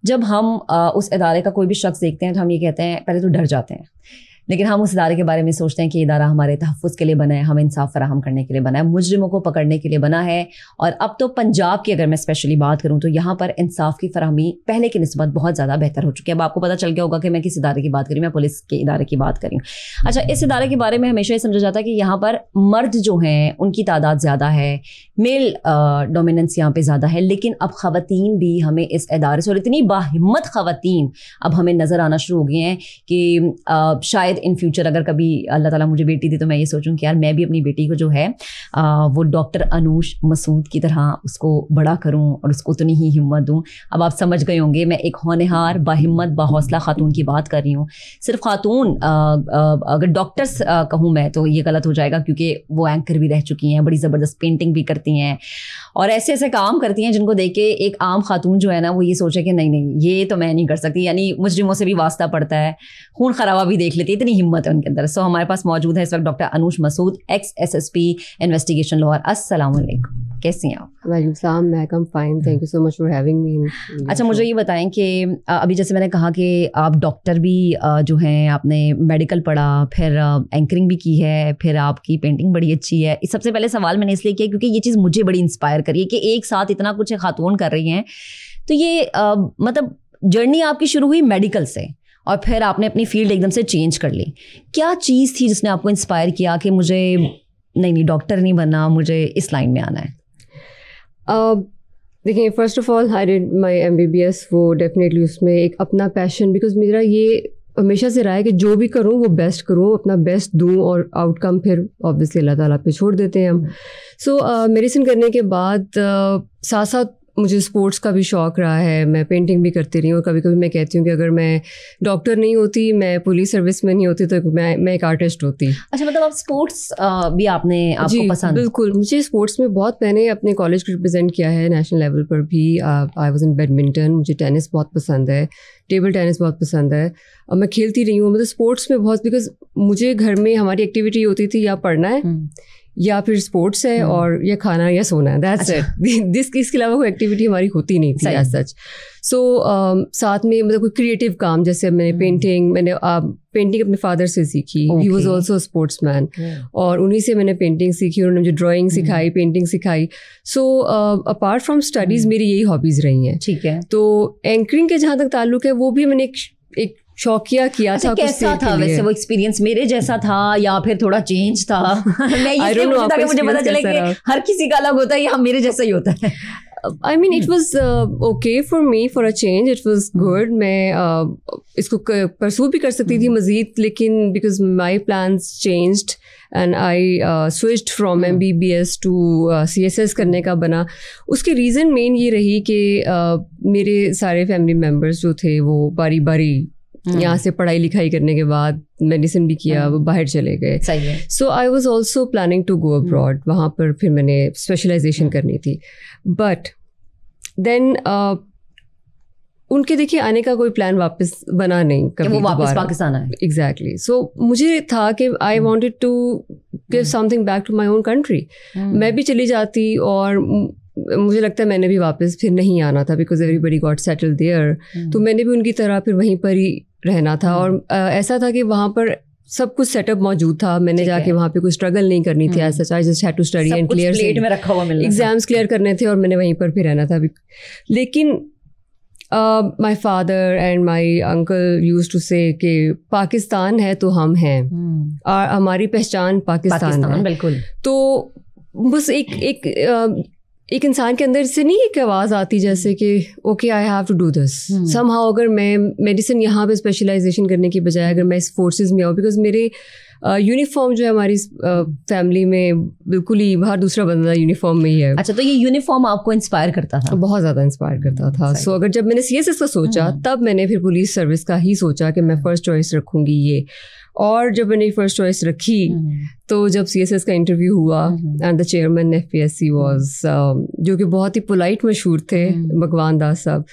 जब हम उस इदारे का कोई भी शख्स देखते हैं तो हम ये कहते हैं, पहले तो डर जाते हैं, लेकिन हम उस इदारे के बारे में सोचते हैं कि इदारा हमारे तहफ़्फ़ुज़ के लिए बना है, हमें इंसाफ फराहम करने के लिए बना है, मुजरिमों को पकड़ने के लिए बना है। और अब तो पंजाब की अगर मैं स्पेशली बात करूँ तो यहाँ पर इंसाफ की फराहमी पहले की निस्बत बहुत ज़्यादा बेहतर हो चुकी है। अब आपको पता चल गया होगा कि मैं किस इदारे की बात करी, मैं पुलिस के इदारे की बात करी हूँ। अच्छा, इस इदारे के बारे में हमेशा ये समझा जाता है कि यहाँ पर मर्द जो हैं उनकी तादाद ज़्यादा है, मेल डोमिनेंस यहाँ पर ज़्यादा है, लेकिन अब ख़वातीन भी हमें इस इदारे से, और इतनी बाहिम्मत ख़वातीन अब हमें नज़र आना शुरू हो गई हैं कि शायद इन फ्यूचर अगर कभी अल्लाह ताला मुझे बेटी दी तो मैं ये सोचूं कि यार मैं भी अपनी बेटी को जो है वो डॉक्टर अनूश मसूद की तरह उसको बड़ा करूं और उसको उतनी ही हिम्मत दूं। अब आप समझ गए होंगे मैं एक होनहार, बाहिम्मत, बाहौसला खातून की बात कर रही हूँ। सिर्फ खातून, अगर डॉक्टर्स कहूँ मैं तो ये गलत हो जाएगा, क्योंकि वो एंकर भी रह चुकी हैं, बड़ी ज़बरदस्त पेंटिंग भी करती हैं और ऐसे ऐसे काम करती हैं जिनको देख के एक आम खातून जो है ना वो ये सोचे कि नहीं नहीं ये तो मैं नहीं कर सकती, यानी मुजरिमों से भी वास्ता पड़ता है, खून खराबा भी देख लेती है, इतनी हिम्मत है उनके अंदर। सो हमारे पास मौजूद है इस वक्त doctor Anoosh Masood, ex SSP investigation lawyer. अस्सलाम वालेकुम, कैसी हैं आप? वालेकुम सलाम, मैं कम fine, thank you so much for having me. अच्छा, मुझे ये बताएं कि अभी जैसे मैंने कहा कि आप डॉक्टर भी जो हैं, आपने मेडिकल पढ़ा, फिर एंकरिंग भी की है, फिर आपकी पेंटिंग बड़ी अच्छी है। सबसे पहले सवाल मैंने इसलिए किया क्योंकि ये चीज़ मुझे बड़ी इंस्पायर करी है कि एक साथ इतना कुछ खातून कर रही हैं। तो ये मतलब जर्नी आपकी शुरू हुई मेडिकल से और फिर आपने अपनी फील्ड एकदम से चेंज कर ली। क्या चीज़ थी जिसने आपको इंस्पायर किया कि मुझे नहीं डॉक्टर नहीं बनना, मुझे इस लाइन में आना है? देखिए, first of all I did my MBBS, वो डेफिनेटली उसमें एक अपना पैशन, बिकॉज मेरा ये हमेशा से रहा है कि जो भी करूँ वो बेस्ट करूँ, अपना बेस्ट दूँ और आउटकम फिर ऑब्वियसली अल्लाह ताला पे छोड़ देते हैं हम। सो मेडिसिन करने के बाद साथ साथ मुझे स्पोर्ट्स का भी शौक़ रहा है, मैं पेंटिंग भी करती रही हूँ। कभी कभी मैं कहती हूँ कि अगर मैं डॉक्टर नहीं होती, मैं पुलिस सर्विस में नहीं होती, तो मैं एक आर्टिस्ट होती। अच्छा, मतलब आप स्पोर्ट्स भी आपको पसंद? बिल्कुल, मुझे स्पोर्ट्स में बहुत, मैंने अपने कॉलेज को रिप्रेजेंट किया है नेशनल लेवल पर भी। आई वाज इन बैडमिंटन, मुझे टेनिस बहुत पसंद है, टेबल टेनिस बहुत पसंद है और मैं खेलती रही हूँ। मतलब स्पोर्ट्स में बहुत, बिकॉज मुझे घर में हमारी एक्टिविटी होती थी या पढ़ना है या फिर स्पोर्ट्स है और या खाना या सोना है, दैट्स इट। इसके अलावा कोई एक्टिविटी हमारी होती नहीं थी एज सच। सो साथ में मतलब कोई क्रिएटिव काम, जैसे मैंने पेंटिंग अपने फादर से सीखी, he was also a sportsman, और उन्हीं से मैंने पेंटिंग सीखी, उन्होंने मुझे ड्राइंग सिखाई, पेंटिंग सिखाई। सो अपार्ट फ्रॉम स्टडीज़ मेरी यही हॉबीज़ रही हैं। ठीक है। तो एंकरिंग के जहाँ तक ताल्लुक है, वो भी मैंने एक शौकिया किया था। कैसा था वैसे वो एक्सपीरियंस? मेरे जैसा था या फिर थोड़ा चेंज था? मैं ये मुझे पता चले कि हर किसी का अलग होता है, या मेरे जैसा ही होता है। I mean, it was okay for me for a change. It was good. मैं इसको परसू भी कर सकती थी मज़ीद, लेकिन because my plans changed and I switched from MBBS to CSS करने का बना। उसके रीज़न मेन ये रही कि मेरे सारे फैमिली मेम्बर्स जो थे वो बारी बारी यहाँ से पढ़ाई लिखाई करने के बाद मेडिसिन भी किया, वो बाहर चले गए। So I was also planning to go abroad, वहाँ पर फिर मैंने स्पेशलाइजेशन करनी थी। बट देन उनके देखिए आने का कोई प्लान वापस बना नहीं, कभी वो वापस पाकिस्तान आए। एग्जैक्टली। सो मुझे था कि I wanted to give something back to my own country. मैं भी चली जाती और मुझे लगता है मैंने भी वापस फिर नहीं आना था, because everybody got settled there. तो मैंने भी उनकी तरह फिर वहीं पर ही रहना था। और ऐसा था कि वहाँ पर सब कुछ सेटअप मौजूद था, मैंने जाके वहाँ पे कोई स्ट्रगल नहीं करनी थी। ऐसा I just had to study and clear, plate में रखा हुआ मिलना, एग्जाम्स क्लियर करने थे और मैंने वहीं पर फिर रहना था। लेकिन my father and my uncle used to say कि पाकिस्तान है तो हम हैं, और हमारी पहचान पाकिस्तान है। बिल्कुल। तो बस एक इंसान के अंदर से नहीं एक आवाज़ आती जैसे कि okay I have to do this somehow. अगर मैं मेडिसिन यहाँ पे स्पेशलाइजेशन करने की बजाय अगर मैं इस फोर्सेस में आऊँ, बिकॉज मेरे यूनिफॉर्म जो है हमारी फैमिली में बिल्कुल ही बाहर दूसरा बंदा यूनिफॉर्म में ही है। अच्छा, तो ये यूनिफॉर्म आपको इंस्पायर करता था? बहुत ज़्यादा इंस्पायर करता था। सो अगर जब मैंने CSS का सोचा तब मैंने फिर पुलिस सर्विस का ही सोचा कि मैं फर्स्ट चॉइस रखूँगी ये। और जब मैंने फर्स्ट चॉइस रखी तो जब CSS का इंटरव्यू हुआ and the chairman FPSC was जो कि बहुत ही पोलाइट मशहूर थे, भगवान दास साहब,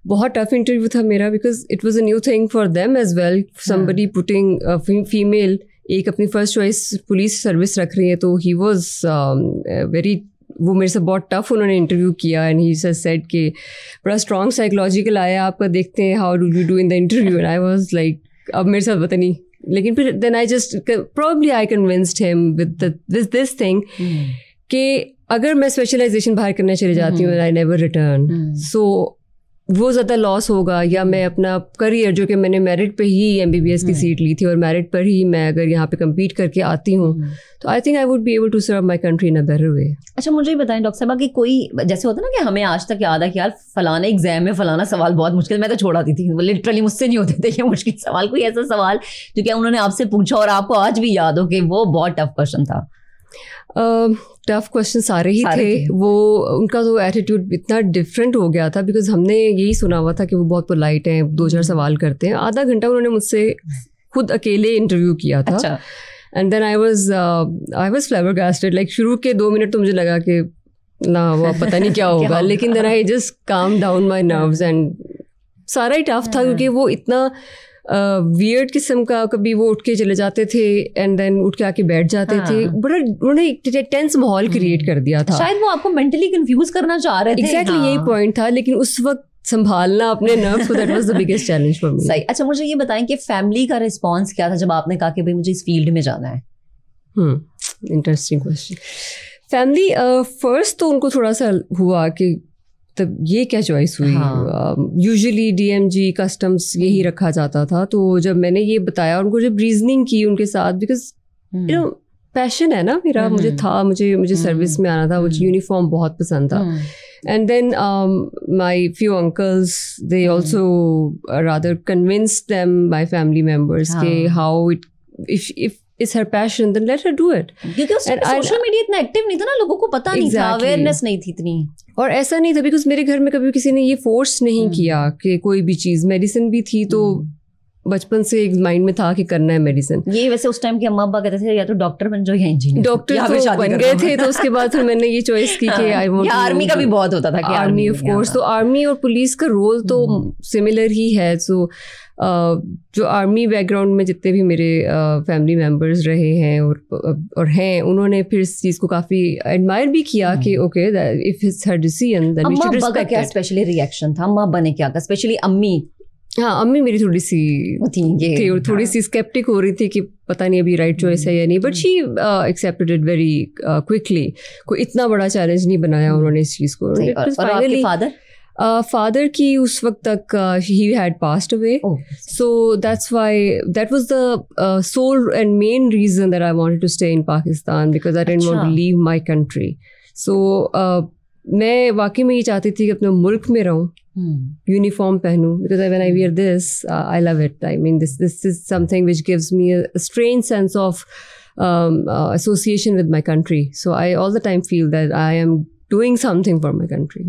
बहुत टफ इंटरव्यू था मेरा, because it was a new thing for them as well, somebody putting female एक अपनी फर्स्ट चॉइस पुलिस सर्विस रख रही है। तो ही वाज वेरी वो मेरे से बहुत टफ उन्होंने इंटरव्यू किया एंड ही सेड कि बड़ा स्ट्रॉन्ग साइकोलॉजिकल आया आपका, देखते हैं how do you do in the interview, and I was like अब मेरे साथ पता नहीं, लेकिन फिर then I just probably I convinced him with this thing कि अगर मैं स्पेशलाइजेशन बाहर करने चले जाती हूँ आई नेवर रिटर्न, सो वो ज़्यादा लॉस होगा, या मैं अपना करियर जो कि मैंने मेरिट पे ही MBBS की सीट ली थी और मेरिट पर ही मैं अगर यहाँ पे कम्पीट करके आती हूँ तो I think I would be able to serve my country in a better way. अच्छा मुझे ये बताएं डॉक्टर साहब कि कोई जैसे होता है ना कि हमें आज तक याद है कि यार फलाना एग्जाम में फलाना सवाल बहुत मुश्किल, मैं तो छोड़ आती थी, लिटरली मुझसे नहीं होते थे ये मुश्किल सवाल, कोई ऐसा सवाल जो क्या उन्होंने आपसे पूछा और आपको आज भी याद हो कि वो बहुत टफ क्वेश्चन था? टफ क्वेश्चन सारे ही थे। वो उनका तो एटीट्यूड इतना डिफरेंट हो गया था बिकॉज हमने यही सुना हुआ था कि वो बहुत पोलाइट हैं, 2-4 सवाल करते हैं। आधा घंटा उन्होंने मुझसे खुद अकेले इंटरव्यू किया था। अच्छा। And then I was flabbergasted, like शुरू के 2 मिनट तो मुझे लगा कि ना वो पता नहीं क्या होगा लेकिन then I just calm down my nerves and सारा ही टफ था क्योंकि वो इतना वियर्ड किस्म का, कभी वो उठ के चले जाते थे एंड देन उठ के आके बैठ जाते थे, बड़ा उन्होंने एक टेंस माहौल क्रिएट कर दिया था। शायद वो आपको मेंटली कंफ्यूज करना चाह रहे थे। एग्जैक्टली यही पॉइंट था, लेकिन उस वक्त संभालना अपने नर्व्स को, that was the biggest challenge for me. सही। अच्छा मुझे ये बताएं कि फैमिली का रिस्पांस क्या था जब आपने कहा कि भाई मुझे इस फील्ड में जाना है? Interesting question. फैमिली फर्स्ट तो उनको थोड़ा सा हुआ कि तब ये क्या चॉइस हुई। यूजुअली DMG कस्टम्स यही रखा जाता था, तो जब मैंने ये बताया उनको, जब रीजनिंग की उनके साथ, बिकॉज यू नो पैशन है ना मेरा, मुझे सर्विस में आना था, मुझे यूनिफॉर्म बहुत पसंद था। And then my few uncles they also rather convinced them, my family members के how it if it's her passion then let her do it, क्योंकि उस सोशल मीडिया इतना एक्टिव नहीं था ना, लोगों को पता नहीं था, अवेयरनेस नहीं थी इतनी। और ऐसा नहीं था बिकॉज मेरे घर में कभी किसी ने ये फोर्स नहीं किया कि कोई भी चीज़, मेडिसिन भी थी तो बचपन से एक माइंड में था कि करना है मेडिसिन। ये वैसे उस टाइम के अम्मा अब्बा कहते थे या तो डॉक्टर बन जाओ या इंजीनियर। डॉक्टर तो बन गए थे, तो उसके बाद फिर मैंने ये चॉइस की कि आई वांट। आर्मी का भी बहुत होता था कि आर्मी ऑफ कोर्स, तो आर्मी और पुलिस का रोल तो सिमिलर ही है। सो जो आर्मी बैकग्राउंड में जितने भी मेरे फैमिली मेम्बर्स रहे हैं और हैं, उन्होंने फिर इस चीज़ को काफ़ी एडमायर भी किया कि okay if it's her decision then we should respect it. क्या स्पेशली रिएक्शन था अम्मा ने क्या कहा, स्पेशली अम्मी? हाँ, अम्मी मेरी थोड़ी सी थी और थोड़ी सी स्केप्टिक हो रही थी कि पता नहीं अभी राइट चॉइस है या नहीं, but she accepted it very quickly. कोई इतना बड़ा चैलेंज नहीं बनाया उन्होंने इस चीज़ को। और आपके फादर? फादर की उस वक्त तक ही had passed away, so that's why that was the sole and main reason that I wanted to stay in Pakistan, because I didn't want to leave my country. So मैं वाकई में ये चाहती थी कि अपने मुल्क में रहूं, यूनिफॉर्म पहनूं, because when I wear this I love it. I mean this is something which gives me a strange sense of association with my country, so I all the time feel that I am doing something for my country.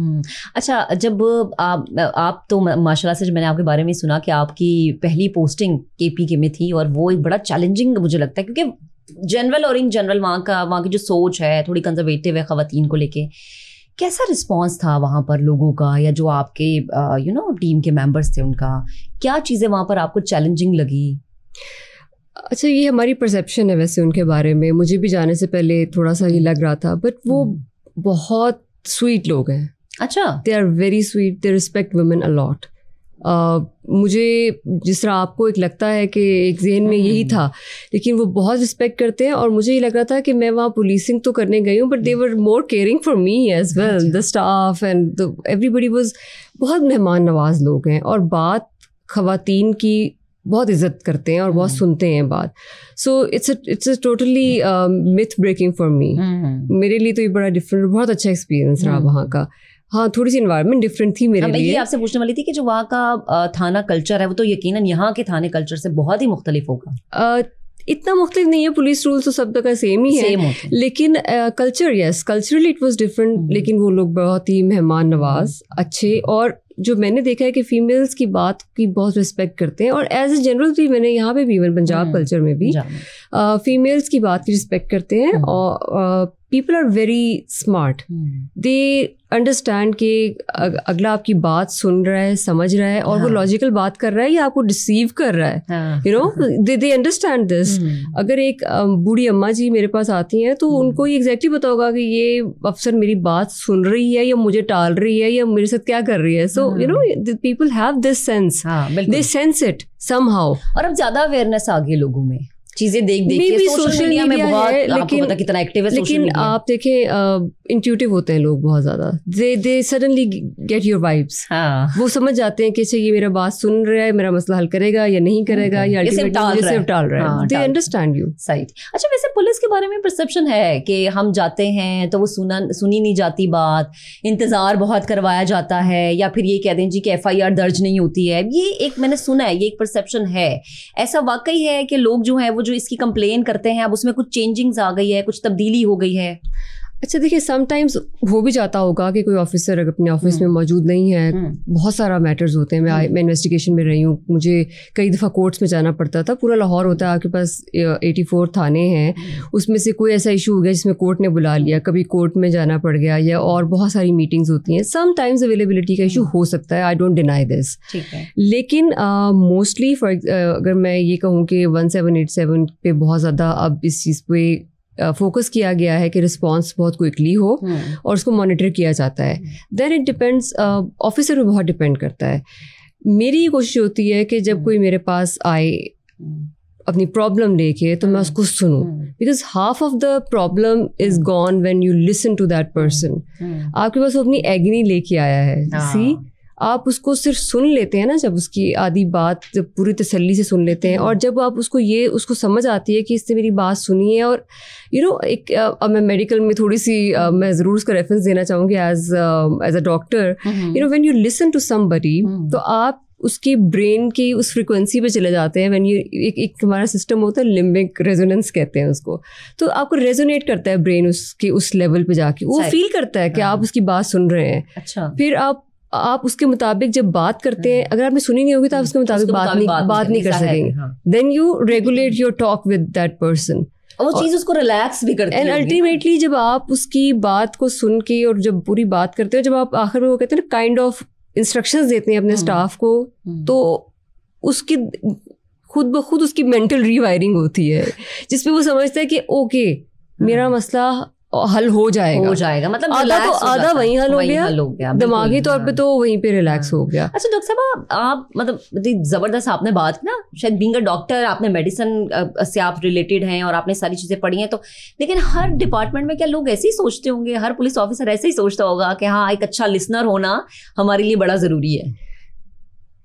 अच्छा, जब आप तो माशाल्लाह से, जब मैंने आपके बारे में सुना कि आपकी पहली पोस्टिंग KPK में थी और वो एक बड़ा चैलेंजिंग मुझे लगता है, क्योंकि जनरल और इन जनरल वहाँ की जो सोच है थोड़ी कंजर्वेटिव है ख़वातीन को लेके। कैसा रिस्पांस था वहाँ पर लोगों का, या जो आपके टीम के मेंबर्स थे उनका, क्या चीज़ें वहाँ पर आपको चैलेंजिंग लगी? अच्छा, ये हमारी परसेप्शन है वैसे उनके बारे में। मुझे भी जाने से पहले थोड़ा सा ये लग रहा था, बट वो बहुत स्वीट लोग हैं। अच्छा। They are very sweet, they respect women a lot. मुझे जिस तरह आपको एक लगता है कि एक ज़हन में यही था, लेकिन वो बहुत रिस्पेक्ट करते हैं। और मुझे ये लग रहा था कि मैं वहाँ पुलिसिंग तो करने गई हूँ, but they were more caring for me as well, the staff and everybody was. बहुत मेहमान नवाज लोग हैं और बात ख़वातीन की बहुत इज्जत करते हैं और बहुत सुनते हैं बात। So it's a totally myth breaking for me. मेरे लिए तो ये बड़ा डिफरेंट, बहुत अच्छा एक्सपीरियंस रहा वहाँ का। हाँ, थोड़ी सी एनवायरनमेंट डिफरेंट थी मेरे लिए। मैं ये आपसे पूछने वाली थी कि जो वहाँ का थाना कल्चर है वो तो यकीनन यहाँ के थाने कल्चर से बहुत ही मुख्तलिफ होगा। इतना मुख्तलिफ नहीं है, पुलिस रूल तो सब जगह सेम ही है, लेकिन culture, yes, culturally it was different. लेकिन वो लोग बहुत ही मेहमान नवाज, अच्छे, और जो मैंने देखा है कि फीमेल्स की बात की बहुत रिस्पेक्ट करते हैं। और एज ए जनरल भी मैंने यहाँ पे भी, इवन पंजाब कल्चर में भी फीमेल्स की बात की रिस्पेक्ट करते हैं। और people are very smart. They understand कि अगला आपकी बात सुन रहा है, समझ रहा है, और वो लॉजिकल बात कर रहा है या आपको डिसीव कर रहा है. You know, they understand this. अगर एक बूढ़ी अम्मा जी मेरे पास आती हैं तो उनको ये एग्जैक्टली पता होगा कि ये अफसर मेरी बात सुन रही है या मुझे टाल रही है या मेरे साथ क्या कर रही है. So you know, the people have this sense. They sense it somehow. और अब ज्यादा अवेयरनेस आ गई लोगों में, चीजें देख के. सोशल मीडिया में बहुत, आपको पता कितना एक्टिव है सोशल मीडिया. आप देखें इंट्यूटिव होते हैं लोग बहुत ज्यादा. They suddenly get your vibes. वो समझ जाते हैं कि अच्छा ये मेरा बात सुन रहा है, मेरा मसला हल करेगा या नहीं करेगा, या अल्टीमेटली सिर्फ टाल रहा है. They understand you. सही. अच्छा, वैसे पुलिस के बारे में परसेप्शन है कि हम जाते हैं तो वो सुनी नहीं जाती बात, इंतजार बहुत करवाया जाता है, या फिर ये कह दें जी कि FIR दर्ज नहीं होती है. ये एक मैंने सुना है, ये एक परसेप्शन है. ऐसा वाकई है कि लोग जो है वो जो इसकी कंप्लेन करते हैं अब उसमें कुछ चेंजिंग्स आ गई है, कुछ तब्दीली हो गई है? अच्छा देखिए, समटाइम्स हो भी जाता होगा कि कोई ऑफिसर अपने ऑफिस में मौजूद नहीं है. बहुत सारा मैटर्स होते हैं. मैं इन्वेस्टिगेशन में रही हूँ, मुझे कई दफ़ा कोर्ट्स में जाना पड़ता था. पूरा लाहौर होता है, आपके पास 84 थाने हैं, उसमें से कोई ऐसा इशू हो गया जिसमें कोर्ट ने बुला लिया, कभी कोर्ट में जाना पड़ गया, या और बहुत सारी मीटिंग्स होती हैं. समटाइम्स अवेलेबिलिटी का इशू हो सकता है, आई डोंट डिनाई दिस. लेकिन मोस्टली अगर मैं ये कहूँ कि 1787 पे बहुत ज़्यादा अब इस चीज़ पे फोकस किया गया है कि रिस्पांस बहुत क्विकली हो और उसको मॉनिटर किया जाता है. देन इट डिपेंड्स, ऑफिसर पे बहुत डिपेंड करता है. मेरी ये कोशिश होती है कि जब कोई मेरे पास आए अपनी प्रॉब्लम लेके तो मैं उसको सुनूं, because half of the problem is gone when you listen to that person. आपके पास वो अपनी एग्नी लेके आया है, सी आप उसको सिर्फ सुन लेते हैं ना, जब उसकी आधी बात जब पूरी तसल्ली से सुन लेते हैं, और जब आप उसको समझ आती है कि इससे मेरी बात सुनी है. और यू नो एक अब मैं मेडिकल में थोड़ी सी मैं ज़रूर उसका रेफरेंस देना चाहूँगी as a doctor. You know when you listen to somebody तो आप उसकी ब्रेन की उस फ्रिक्वेंसी पे चले जाते हैं. व्हेन यू एक हमारा सिस्टम होता है लिम्बिक रेजोनेंस कहते हैं उसको, तो आपको रेजोनेट करता है ब्रेन उसके उस लेवल पे जाके, वो फील करता है कि आप उसकी बात सुन रहे हैं. अच्छा, फिर आप उसके मुताबिक जब बात करते हैं, अगर आपने सुनी नहीं होगी तो आप उसके मुताबिक बात नहीं कर सकेंगे. Then you regulate your talk with that person. वो चीज उसको रिलैक्स भी करती है. एंड अल्टीमेटली जब आप उसकी बात को सुन के और जब पूरी बात करते हो, जब आप आखिर में वो कहते हैं ना काइंड ऑफ इंस्ट्रक्शंस देते हैं अपने स्टाफ को, तो उसकी खुद ब खुद उसकी मेंटल रीवायरिंग होती है, जिसपे वो समझता है कि ओके मेरा मसला हल हो जाएगा. मतलब आधा वहीं हल हो गया, दिमागी तौर पे तो वहीं पे रिलैक्स हो गया. अच्छा डॉक्टर साहब, आप मतलब जबरदस्त आपने बात की ना, शायद बीइंग अ डॉक्टर आपने मेडिसिन से आप रिलेटेड हैं और आपने सारी चीजें पढ़ी हैं, तो लेकिन हर डिपार्टमेंट में क्या लोग ऐसे ही सोचते होंगे, हर पुलिस ऑफिसर ऐसे ही सोचता होगा कि हाँ एक अच्छा लिसनर होना हमारे लिए बड़ा जरूरी है?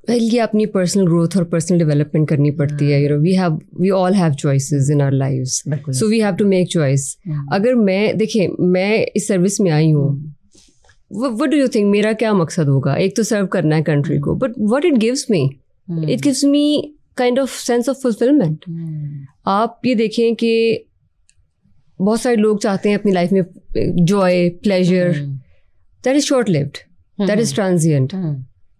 ये अपनी पर्सनल ग्रोथ और पर्सनल डेवलपमेंट करनी पड़ती है. You know we all have choices in our lives, so we have to make choice. अगर मैं इस सर्विस में आई हूँ, व्हाट डू यू थिंक मेरा क्या मकसद होगा? एक तो सर्व करना है कंट्री को, but what it gives me, it gives me kind of sense of fulfilment. आप ये देखें कि बहुत सारे लोग चाहते हैं अपनी लाइफ में Joy, pleasure, that is short lived, that is transient.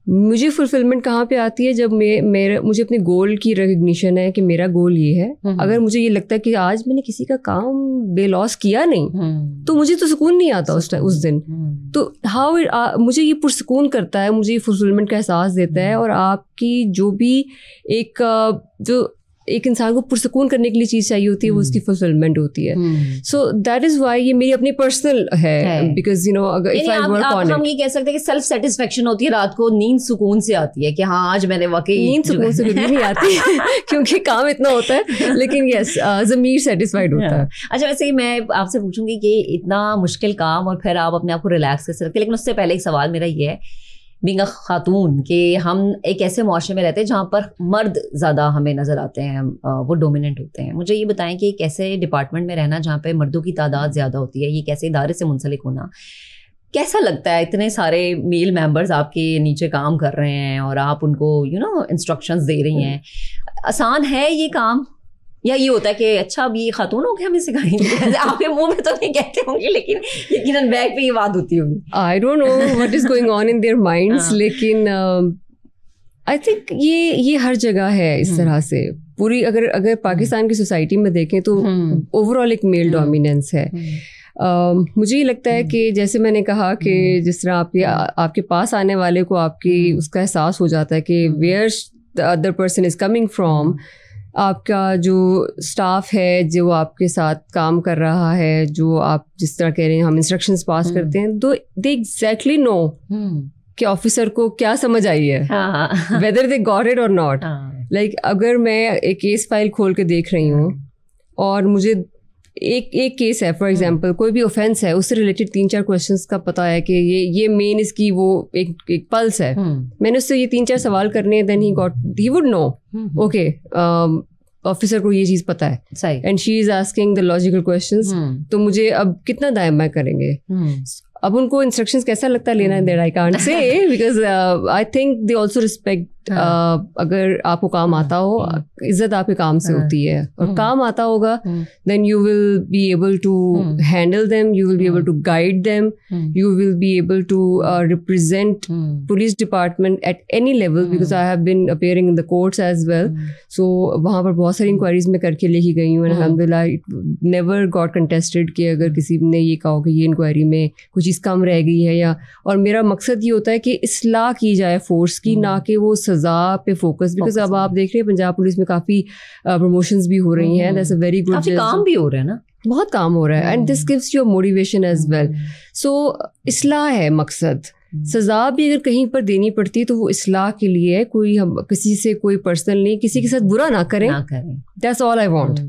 मुझे फुलफिलमेंट कहाँ पे आती है? जब मुझे अपने गोल की रिकग्निशन है कि मेरा गोल ये है. अगर मुझे ये लगता है कि आज मैंने किसी का काम बेलॉस किया नहीं, तो मुझे तो सुकून नहीं आता उस दिन. तो मुझे ये पुरसुकून करता है, मुझे ये फुलफिलमेंट का एहसास देता है. और आपकी जो भी एक इंसान को पुरसुकून करने के लिए चीज़ चाहिए होती है, वो उसकी फुलफिलमेंट होती है. सो दैट इज वाई ये मेरी अपनी पर्सनल है, बिकॉज यू नो अगर if I work on it, हम ये कह सकते हैं कि सेल्फ सेटिस्फेक्शन होती है. रात को नींद सुकून से आती है कि हाँ आज मैंने वाकई. नींद सुकून से कभी नहीं आती क्योंकि काम इतना होता है, लेकिन यस ज़मीर सेटिस्फाइड होता है. अच्छा, वैसे ही मैं आपसे पूछूंगी कि इतना मुश्किल काम और फिर आप अपने आप को रिलैक्स कैसे रखते हैं, लेकिन उससे पहले एक सवाल मेरा ये है, बीइंग अ खातून, कि हम एक ऐसे मुआशरे में रहते हैं जहाँ पर मर्द ज़्यादा हमें नज़र आते हैं, वो डोमिनेंट होते हैं. मुझे ये बताएं कि एक ऐसे डिपार्टमेंट में रहना जहाँ पे मर्दों की तादाद ज़्यादा होती है, ये कैसे इदारे से मुंसलिक होना कैसा लगता है? इतने सारे मेल मेंबर्स आपके नीचे काम कर रहे हैं और आप उनको इंस्ट्रक्शंस दे रही हैं. आसान है ये काम, या ये होता है कि अच्छा अब ये खातून हो गया हमें सिखाएंगे? आपके मुंह में तो नहीं कहते होंगे, लेकिन यकीनन बैक पे ये बात होती होगी. I don't know what is going on in their minds, लेकिन आई थिंक ये हर जगह है इस तरह से. पूरी अगर पाकिस्तान की सोसाइटी में देखें तो ओवरऑल एक मेल डोमिनेंस है. मुझे ये लगता है कि जैसे मैंने कहा कि जिस तरह आपके पास आने वाले को आपकी उसका एहसास हो जाता है कि where the other person is coming from, आपका जो स्टाफ है जो आपके साथ काम कर रहा है, जो आप जिस तरह कह रहे हैं हम इंस्ट्रक्शंस पास करते हैं, तो दे एग्जैक्टली नो कि ऑफिसर को क्या समझ आई है, वेदर दे गॉट इट और नॉट। लाइक अगर मैं एक केस फाइल खोल के देख रही हूँ और मुझे एक केस है फॉर एग्जांपल, कोई भी ऑफेंस है, उससे रिलेटेड 3-4 क्वेश्चंस का पता है कि ये मेन इसकी वो एक पल्स है, मैंने उससे ये 3-4 सवाल करने हैं, then he would know okay officer को ये चीज़ पता है and she is asking the logical questions, तो मुझे अब कितना दाएं बाएं करेंगे। अब उनको इंस्ट्रक्शंस कैसा लगता है लेना है, that I can't say, because I think they also respect. अगर आपको काम आता हो, इज्जत आपके काम से होती है, और काम आता होगा then you will be able to handle them, you will be able to guide them, you will be able to represent police department at any level, because I have been appearing in the courts as well. So वहाँ पर बहुत सारी inquiries में करके लेके गई हूँ, अल्हम्दुलिल्लाह इट नेवर गॉट कंटेस्टेड कि अगर किसी ने ये कहा कि ये इंक्वायरी में कुछ चीज़ कम रह गई है, या और मेरा मकसद ये होता है कि इस्लाह की जाए फोर्स की, ना कि वो सज़ा पे फोकस। बिकॉज अब आप देख रहे हैं पंजाब पुलिस में काफ़ी प्रमोशंस भी हो रही हैं, दैट्स अ वेरी गुड, काफ़ी काम भी हो रहा है ना, बहुत काम हो रहा है, and this gives your motivation as well. So इस्लाह है मकसद। सज़ा भी अगर कहीं पर देनी पड़ती है तो वो इस्लाह के लिए, कोई हम किसी से कोई पर्सनल नहीं, किसी के साथ बुरा ना करें, दैट्स ऑल आई वांट।